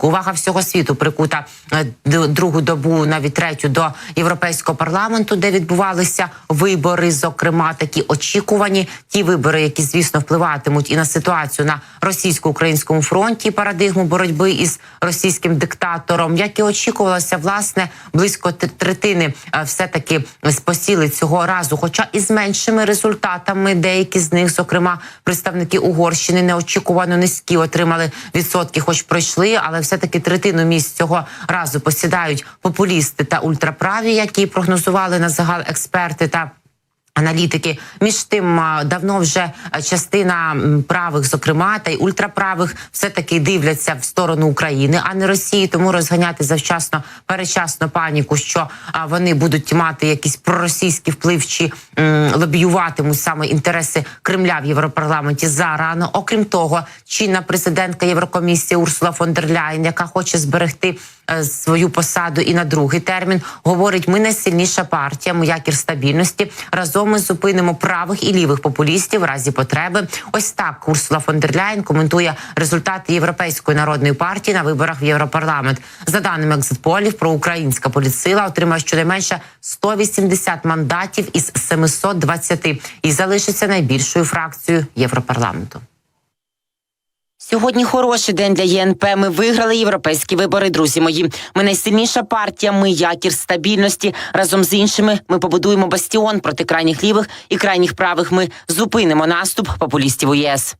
Увага всього світу прикута другу добу, навіть третю, до Європейського парламенту, де відбувалися вибори, зокрема такі очікувані. Ті вибори, які, звісно, впливатимуть і на ситуацію на російсько-українському фронті, парадигму боротьби із російським диктатором, як і очікувалося, власне, близько третини все-таки посіли цього разу, хоча і з меншими результатами. Деякі з них, зокрема, представники Угорщини, неочікувано низькі отримали відсотки, хоч пройшли, але все-таки третину місць цього разу посідають популісти та ультраправі, які прогнозували на загал експерти та аналітики. Між тим, давно вже частина правих, зокрема, та й ультраправих, все-таки дивляться в сторону України, а не Росії. Тому розганяти завчасно, передчасно паніку, що вони будуть мати якийсь проросійський вплив чи лобіюватимуть саме інтереси Кремля в Європарламенті, зарано. Окрім того, чинна президентка Єврокомісії Урсула фон дер Ляєн, яка хоче зберегти свою посаду і на другий термін, говорить: ми найсильніша партія, ми якір стабільності, разом ми зупинимо правих і лівих популістів в разі потреби. Ось так Урсула фон дер Ляєн коментує результати Європейської народної партії на виборах в Європарламент. За даними екзитполів, проукраїнська політсила отримає щонайменше 180 мандатів із 720 і залишиться найбільшою фракцією Європарламенту. Сьогодні хороший день для ЄНП. Ми виграли європейські вибори, друзі мої. Ми найсильніша партія, ми якір стабільності. Разом з іншими ми побудуємо бастіон проти крайніх лівих і крайніх правих. Ми зупинимо наступ популістів у ЄС.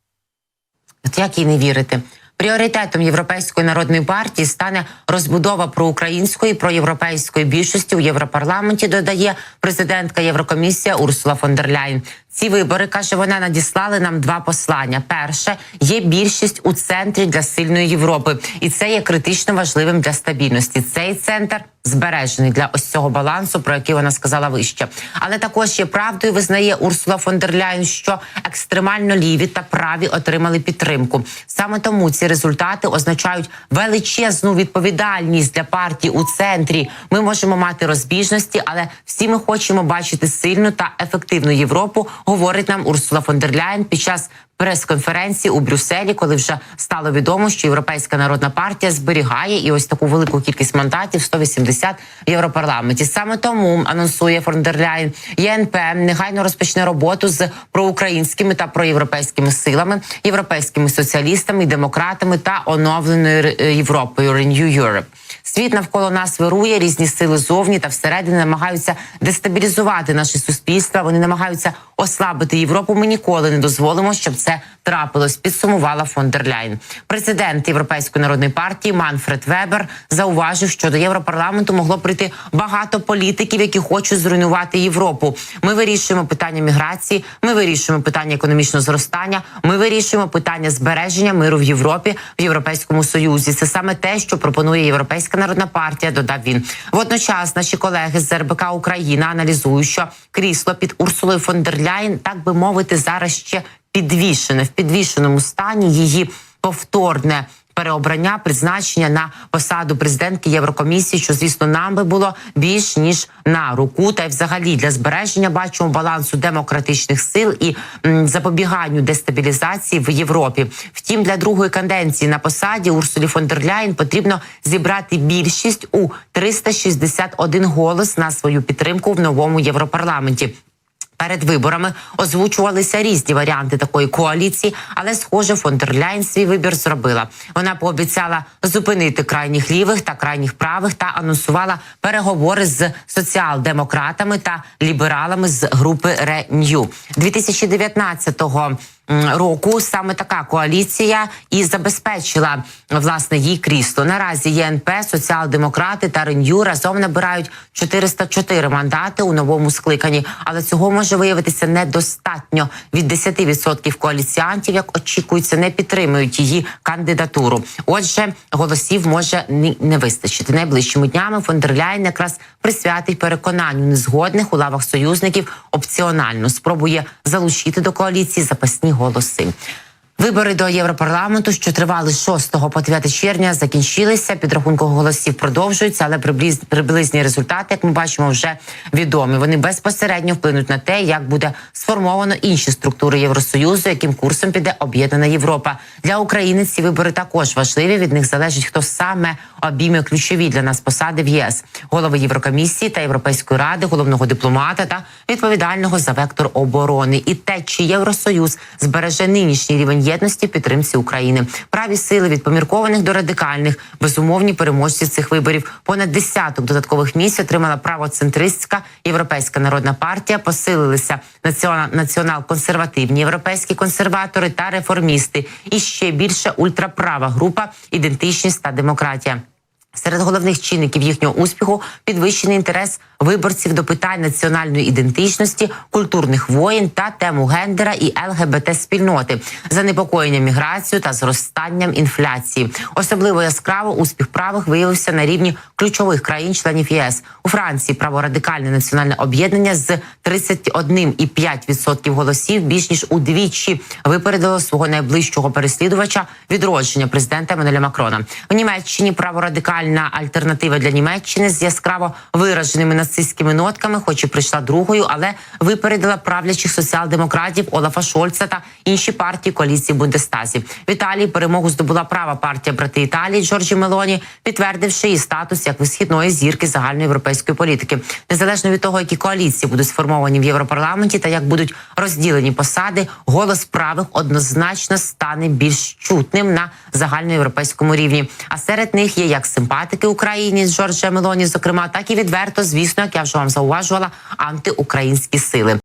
От як і не вірити. Пріоритетом Європейської народної партії стане розбудова проукраїнської, проєвропейської більшості у Європарламенті, додає президентка Єврокомісії Урсула фон дер Ляєн. Ці вибори, каже вона, надіслали нам два послання. Перше – є більшість у центрі для сильної Європи. І це є критично важливим для стабільності. Цей центр збережений для ось цього балансу, про який вона сказала вище. Але також є правдою, визнає Урсула фон дер Ляєн, що екстремально ліві та праві отримали підтримку. Саме тому ці результати означають величезну відповідальність для партій у центрі. Ми можемо мати розбіжності, але всі ми хочемо бачити сильну та ефективну Європу, говорить нам Урсула фон дер Ляєн під час прес-конференції у Брюсселі, коли вже стало відомо, що Європейська народна партія зберігає і ось таку велику кількість мандатів – 180 в Європарламенті. Саме тому, анонсує фон дер Ляєн, ЄНП негайно розпочне роботу з проукраїнськими та проєвропейськими силами, європейськими соціалістами і демократами та оновленою Європою – Renew Europe. Світ навколо нас вирує, різні сили зовні та всередині намагаються дестабілізувати наше суспільство, вони намагаються ослабити Європу. Ми ніколи не дозволимо, щоб це трапилось, підсумувала фон дер Ляєн. Президент Європейської народної партії Манфред Вебер зауважив, що до Європарламенту могло прийти багато політиків, які хочуть зруйнувати Європу. Ми вирішуємо питання міграції, ми вирішуємо питання економічного зростання, ми вирішуємо питання збереження миру в Європі, в Європейському Союзі. Це саме те, що пропонує Європейська народна партія, додав він. Водночас наші колеги з РБК Україна аналізують, що крісло під Урсулою фон дер Ляєн, так би мовити, зараз ще підвішене, в підвішеному стані. Її повторне переобрання, призначення на посаду президентки Єврокомісії, що, звісно, нам би було більш ніж на руку. Та й взагалі для збереження, бачимо, балансу демократичних сил і запобіганню дестабілізації в Європі. Втім, для другої каденції на посаді Урсулі фон дер Ляєн потрібно зібрати більшість у 361 голос на свою підтримку в новому Європарламенті. Перед виборами озвучувалися різні варіанти такої коаліції, але, схоже, фон дер Ляєн свій вибір зробила. Вона пообіцяла зупинити крайніх лівих та крайніх правих та анонсувала переговори з соціал-демократами та лібералами з групи Renew. 2019 року саме така коаліція і забезпечила, власне, їй крісло. Наразі ЄНП, соціал-демократи та Renew разом набирають 404 мандати у новому скликанні, але цього може виявитися недостатньо. Від 10% коаліціантів, як очікується, не підтримують її кандидатуру. Отже, голосів може не вистачити. Найближчими днями фон дер Ляєн якраз присвятить переконанню незгодних у лавах союзників опціонально. Спробує залучити до коаліції запасні голоси. Вибори до Європарламенту, що тривали з 6 по 9 червня, закінчилися. Підрахунку голосів продовжується, але приблизні результати, як ми бачимо, вже відомі. Вони безпосередньо вплинуть на те, як буде сформовано інші структури Євросоюзу, яким курсом піде об'єднана Європа. Для України ці вибори також важливі. Від них залежить, хто саме обійме ключові для нас посади в ЄС. Голови Єврокомісії та Європейської ради, головного дипломата та відповідального за вектор оборони. І те, чи Євросоюз збереже нинішній рівень єдності в підтримці України. Праві сили від поміркованих до радикальних, безумовні переможці цих виборів. Понад десяток додаткових місць отримала правоцентристська Європейська народна партія, посилилися націонал-консервативні європейські консерватори та реформісти. І ще більше ультраправа група «Ідентичність та демократія». Серед головних чинників їхнього успіху – підвищений інтерес виборців до питань національної ідентичності, культурних воєн та тему гендера і ЛГБТ-спільноти, занепокоєння міграцією та зростанням інфляції. Особливо яскраво успіх правих виявився на рівні ключових країн-членів ЄС. У Франції праворадикальне національне об'єднання з 31,5% голосів більш ніж удвічі випередило свого найближчого переслідувача – відродження президента Еммануеля Макрона. В Німеччині праворадикальна альтернатива для Німеччини з яскраво вираженими нацистськими нотками, хоч і прийшла другою, але випередила правлячих соціал-демократів Олафа Шольца та інші партії коаліції в Бундестазі. В Італії перемогу здобула права партія «Брати Італії» Джорджі Мелоні, підтвердивши її статус як висхідної зірки загальноєвропейської політики. Незалежно від того, які коаліції будуть сформовані в Європарламенті та як будуть розділені посади, голос правих однозначно стане більш чутним на загальноєвропейському рівні. А серед них є як симпатики Україні з Джорджа Мелоні, зокрема, так і відверто, звісно, як я вже вам зауважувала, антиукраїнські сили.